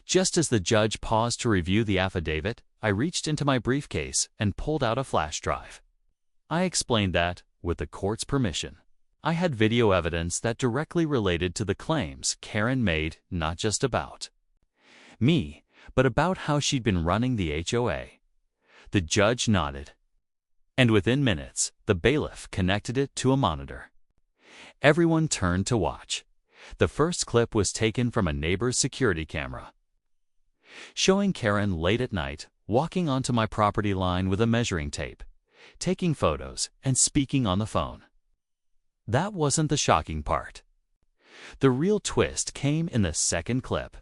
Just as the judge paused to review the affidavit, I reached into my briefcase and pulled out a flash drive. I explained that, with the court's permission, I had video evidence that directly related to the claims Karen made, not just about me, but about how she'd been running the HOA. The judge nodded, and within minutes, the bailiff connected it to a monitor. Everyone turned to watch. The first clip was taken from a neighbor's security camera, showing Karen late at night walking onto my property line with a measuring tape, taking photos and speaking on the phone. That wasn't the shocking part. The real twist came in the second clip.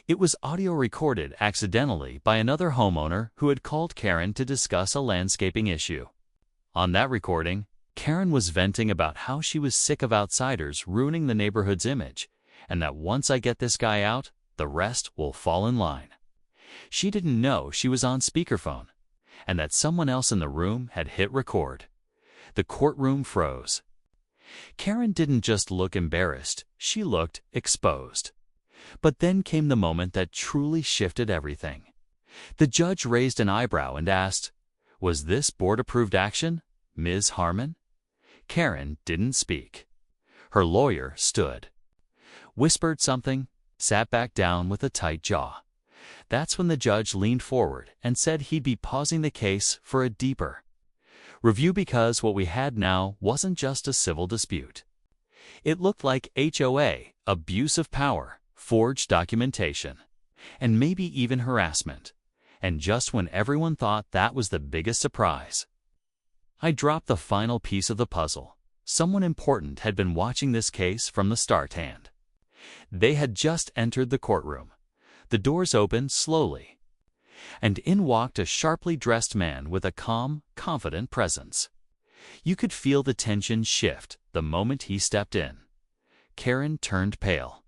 It was audio recorded accidentally by another homeowner who had called Karen to discuss a landscaping issue. On that recording, Karen was venting about how she was sick of outsiders ruining the neighborhood's image, and that once I get this guy out, the rest will fall in line. She didn't know she was on speakerphone, and that someone else in the room had hit record. The courtroom froze. Karen didn't just look embarrassed, she looked exposed. But then came the moment that truly shifted everything. The judge raised an eyebrow and asked, "Was this board-approved action, Ms. Harmon?" Karen didn't speak. Her lawyer stood, whispered something, sat back down with a tight jaw. That's when the judge leaned forward and said he'd be pausing the case for a deeper review because what we had now wasn't just a civil dispute. It looked like HOA, abuse of power, forged documentation, and maybe even harassment. And just when everyone thought that was the biggest surprise, I dropped the final piece of the puzzle. Someone important had been watching this case from the start hand. They had just entered the courtroom. The doors opened slowly, and in walked a sharply dressed man with a calm, confident presence. You could feel the tension shift the moment he stepped in. Karen turned pale.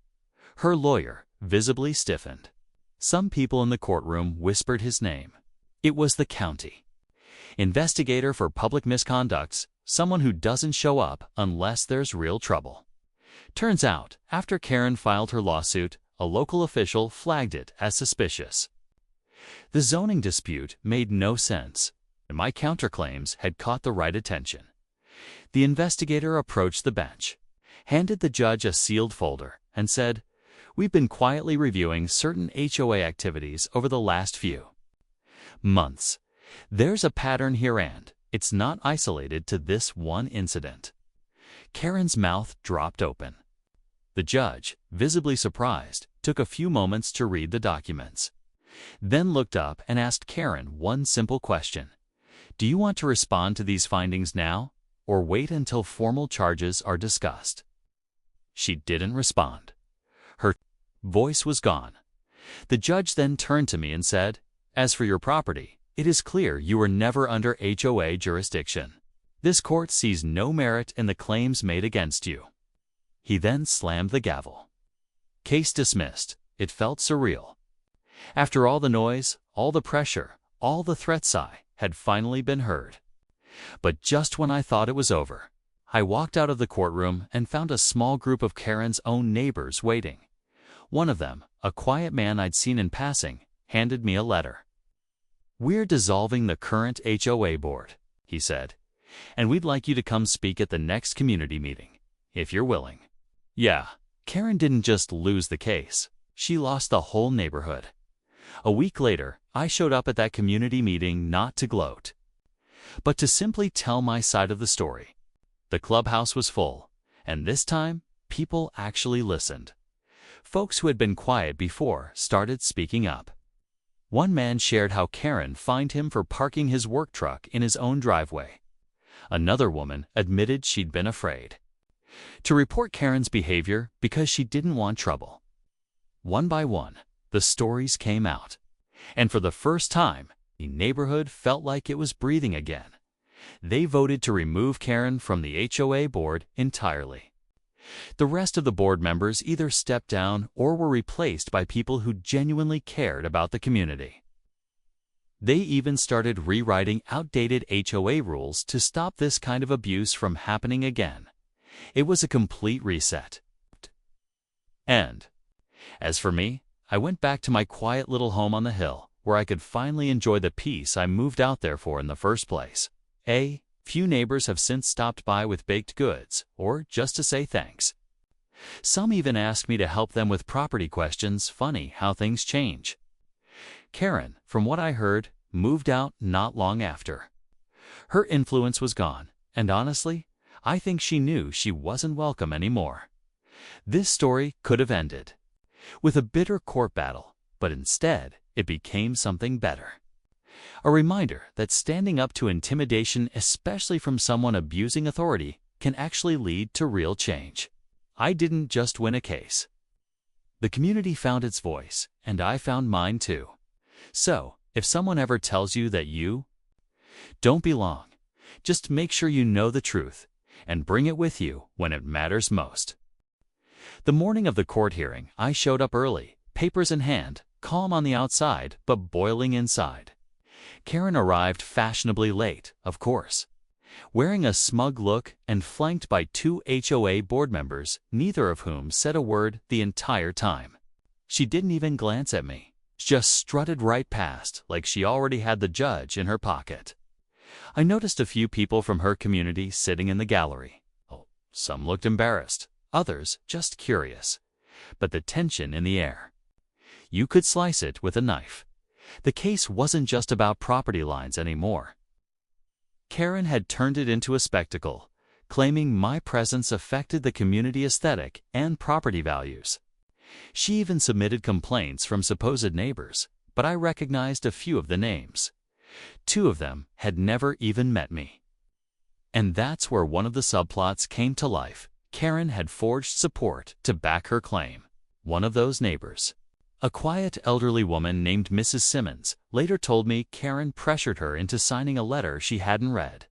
Her lawyer visibly stiffened. Some people in the courtroom whispered his name. It was the county investigator for public misconducts, someone who doesn't show up unless there's real trouble. Turns out, after Karen filed her lawsuit, a local official flagged it as suspicious. The zoning dispute made no sense, and my counterclaims had caught the right attention. The investigator approached the bench, handed the judge a sealed folder, and said, "We've been quietly reviewing certain HOA activities over the last few months. There's a pattern here and it's not isolated to this one incident." Karen's mouth dropped open. The judge, visibly surprised, took a few moments to read the documents, then looked up and asked Karen one simple question. "Do you want to respond to these findings now, or wait until formal charges are discussed?" She didn't respond. Her voice was gone. The judge then turned to me and said, "As for your property, it is clear you were never under HOA jurisdiction. This court sees no merit in the claims made against you." He then slammed the gavel. Case dismissed. It felt surreal. After all the noise, all the pressure, all the threats I had finally been heard. But just when I thought it was over, I walked out of the courtroom and found a small group of Karen's own neighbors waiting. One of them, a quiet man I'd seen in passing, handed me a letter. "We're dissolving the current HOA board," he said, "and we'd like you to come speak at the next community meeting, if you're willing." Yeah, Karen didn't just lose the case. She lost the whole neighborhood. A week later, I showed up at that community meeting not to gloat, but to simply tell my side of the story. The clubhouse was full, and this time, people actually listened. Folks who had been quiet before started speaking up. One man shared how Karen fined him for parking his work truck in his own driveway. Another woman admitted she'd been afraid to report Karen's behavior because she didn't want trouble. One by one, the stories came out, and for the first time, the neighborhood felt like it was breathing again. They voted to remove Karen from the HOA board entirely. The rest of the board members either stepped down or were replaced by people who genuinely cared about the community. They even started rewriting outdated HOA rules to stop this kind of abuse from happening again. It was a complete reset. And as for me, I went back to my quiet little home on the hill, where I could finally enjoy the peace I moved out there for in the first place. A few neighbors have since stopped by with baked goods, or just to say thanks. Some even asked me to help them with property questions. Funny how things change. Karen, from what I heard, moved out not long after. Her influence was gone, and honestly, I think she knew she wasn't welcome anymore. This story could have ended with a bitter court battle, but instead, it became something better. A reminder that standing up to intimidation, especially from someone abusing authority, can actually lead to real change. I didn't just win a case. The community found its voice, and I found mine too. So, if someone ever tells you that you don't belong, just make sure you know the truth and bring it with you when it matters most. The morning of the court hearing, I showed up early, papers in hand, calm on the outside but boiling inside. Karen arrived fashionably late, of course, wearing a smug look and flanked by 2 HOA board members, neither of whom said a word the entire time. She didn't even glance at me, just strutted right past like she already had the judge in her pocket. I noticed a few people from her community sitting in the gallery. Some looked embarrassed, others just curious, but the tension in the air. You could slice it with a knife. The case wasn't just about property lines anymore. Karen had turned it into a spectacle, claiming my presence affected the community aesthetic and property values. She even submitted complaints from supposed neighbors, but I recognized a few of the names. 2 of them had never even met me. And that's where one of the subplots came to life. Karen had forged support to back her claim. One of those neighbors, a quiet elderly woman named Mrs. Simmons, later told me Karen pressured her into signing a letter she hadn't read.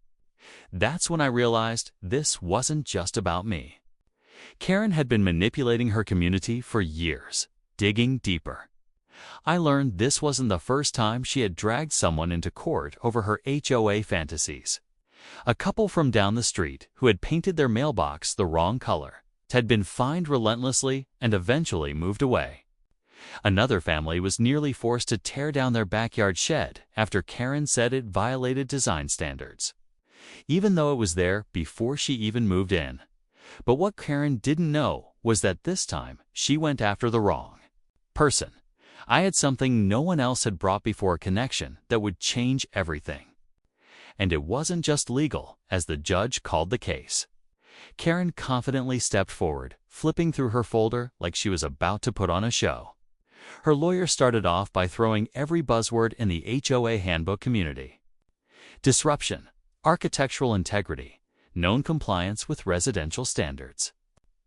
That's when I realized this wasn't just about me. Karen had been manipulating her community for years, digging deeper. I learned this wasn't the first time she had dragged someone into court over her HOA fantasies. A couple from down the street who had painted their mailbox the wrong color had been fined relentlessly and eventually moved away. Another family was nearly forced to tear down their backyard shed after Karen said it violated design standards, even though it was there before she even moved in. But what Karen didn't know was that this time she went after the wrong person. I had something no one else had brought before, a connection that would change everything. And it wasn't just legal, as the judge called the case. Karen confidently stepped forward, flipping through her folder like she was about to put on a show. Her lawyer started off by throwing every buzzword in the HOA handbook community: disruption, architectural integrity, known compliance with residential standards.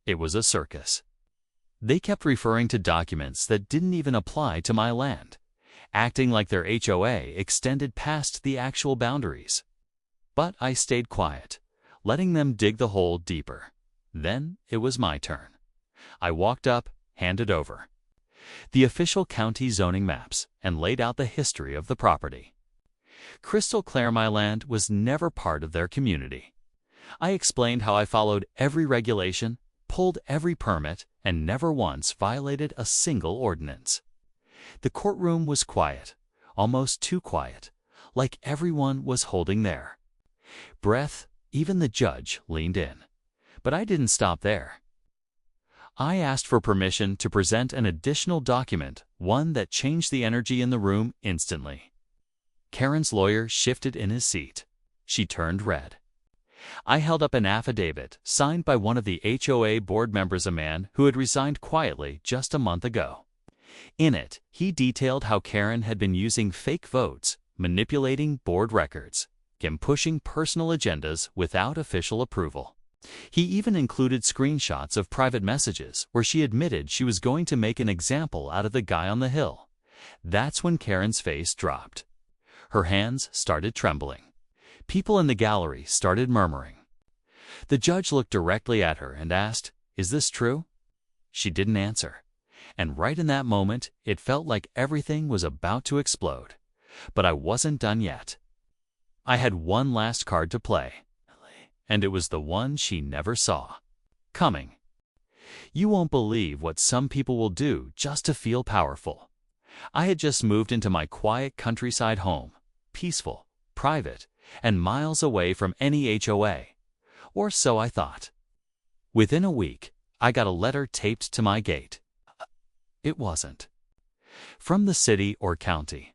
It was a circus. They kept referring to documents that didn't even apply to my land, acting like their HOA extended past the actual boundaries. But I stayed quiet, letting them dig the hole deeper. Then it was my turn. I walked up, handed over the official county zoning maps, and laid out the history of the property. Crystal clear, my land was never part of their community. I explained how I followed every regulation, pulled every permit, and never once violated a single ordinance. The courtroom was quiet, almost too quiet, like everyone was holding their breath. Even the judge leaned in. But I didn't stop there. I asked for permission to present an additional document, one that changed the energy in the room instantly. Karen's lawyer shifted in his seat. She turned red. I held up an affidavit signed by one of the HOA board members, a man who had resigned quietly just a month ago. In it, he detailed how Karen had been using fake votes, manipulating board records, and pushing personal agendas without official approval. He even included screenshots of private messages where she admitted she was going to make an example out of the guy on the hill. That's when Karen's face dropped. Her hands started trembling. People in the gallery started murmuring. The judge looked directly at her and asked, "Is this true?" She didn't answer. And right in that moment, it felt like everything was about to explode. But I wasn't done yet. I had one last card to play, and it was the one she never saw coming. You won't believe what some people will do just to feel powerful. I had just moved into my quiet countryside home, peaceful, private, and miles away from any HOA. Or so I thought. Within a week, I got a letter taped to my gate. It wasn't from the city or county.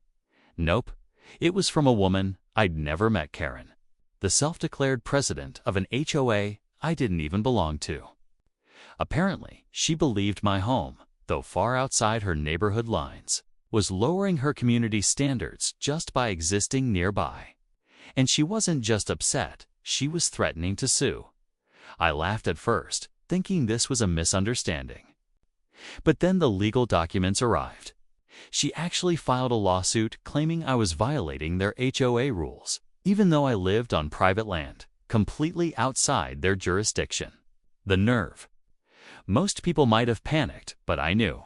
Nope, it was from a woman I'd never met, Karen, the self-declared president of an HOA I didn't even belong to. Apparently, she believed my home, though far outside her neighborhood lines, was lowering her community standards just by existing nearby. And she wasn't just upset, she was threatening to sue. I laughed at first, thinking this was a misunderstanding. But then the legal documents arrived. She actually filed a lawsuit claiming I was violating their HOA rules, even though I lived on private land, completely outside their jurisdiction. The nerve. Most people might have panicked, but I knew.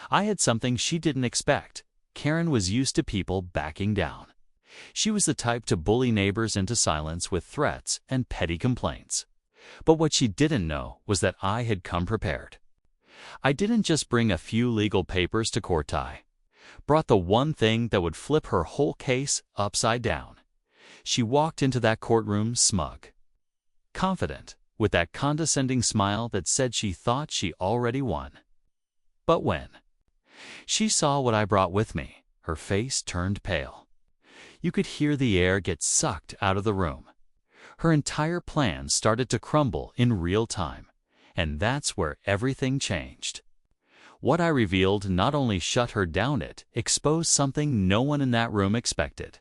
I had something she didn't expect. Karen was used to people backing down. She was the type to bully neighbors into silence with threats and petty complaints. But what she didn't know was that I had come prepared. I didn't just bring a few legal papers to court. I brought the one thing that would flip her whole case upside down. She walked into that courtroom smug, confident, with that condescending smile that said she thought she already won. But when she saw what I brought with me, her face turned pale. You could hear the air get sucked out of the room. Her entire plan started to crumble in real time, and that's where everything changed. What I revealed not only shut her down, it exposed something no one in that room expected.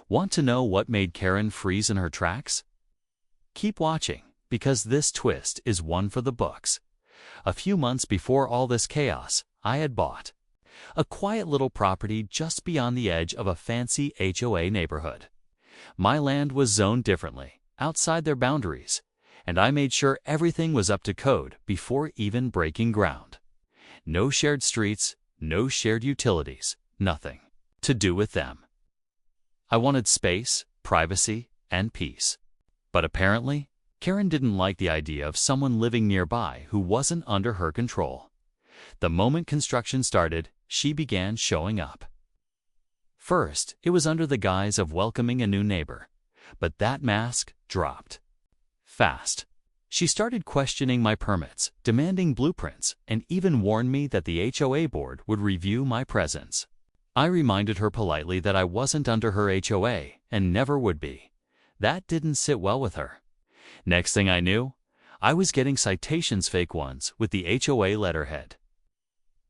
Want to know what made Karen freeze in her tracks? Keep watching, because this twist is one for the books. A few months before all this chaos, I had bought a quiet little property just beyond the edge of a fancy HOA neighborhood. My land was zoned differently, outside their boundaries, and I made sure everything was up to code before even breaking ground. No shared streets, no shared utilities, nothing to do with them. I wanted space, privacy, and peace. But apparently, Karen didn't like the idea of someone living nearby who wasn't under her control. The moment construction started, she began showing up. First, it was under the guise of welcoming a new neighbor, but that mask dropped fast. She started questioning my permits, demanding blueprints, and even warned me that the HOA board would review my presence. I reminded her politely that I wasn't under her HOA and never would be. That didn't sit well with her. Next thing I knew, I was getting citations, fake ones, with the HOA letterhead.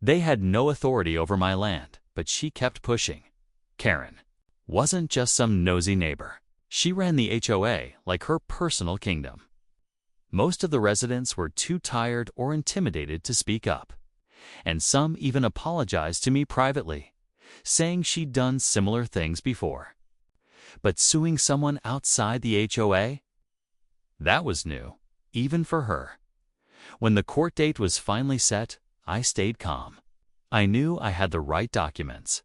They had no authority over my land, but she kept pushing. Karen wasn't just some nosy neighbor. She ran the HOA like her personal kingdom. Most of the residents were too tired or intimidated to speak up, and some even apologized to me privately, saying she'd done similar things before. But suing someone outside the HOA? That was new, even for her. When the court date was finally set, I stayed calm. I knew I had the right documents.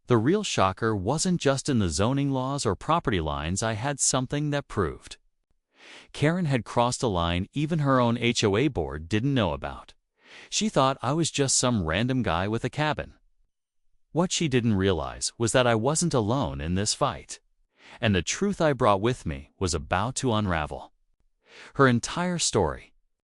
The real shocker wasn't just in the zoning laws or property lines. I had something that proved Karen had crossed a line even her own HOA board didn't know about. She thought I was just some random guy with a cabin. What she didn't realize was that I wasn't alone in this fight, and the truth I brought with me was about to unravel. Her entire story,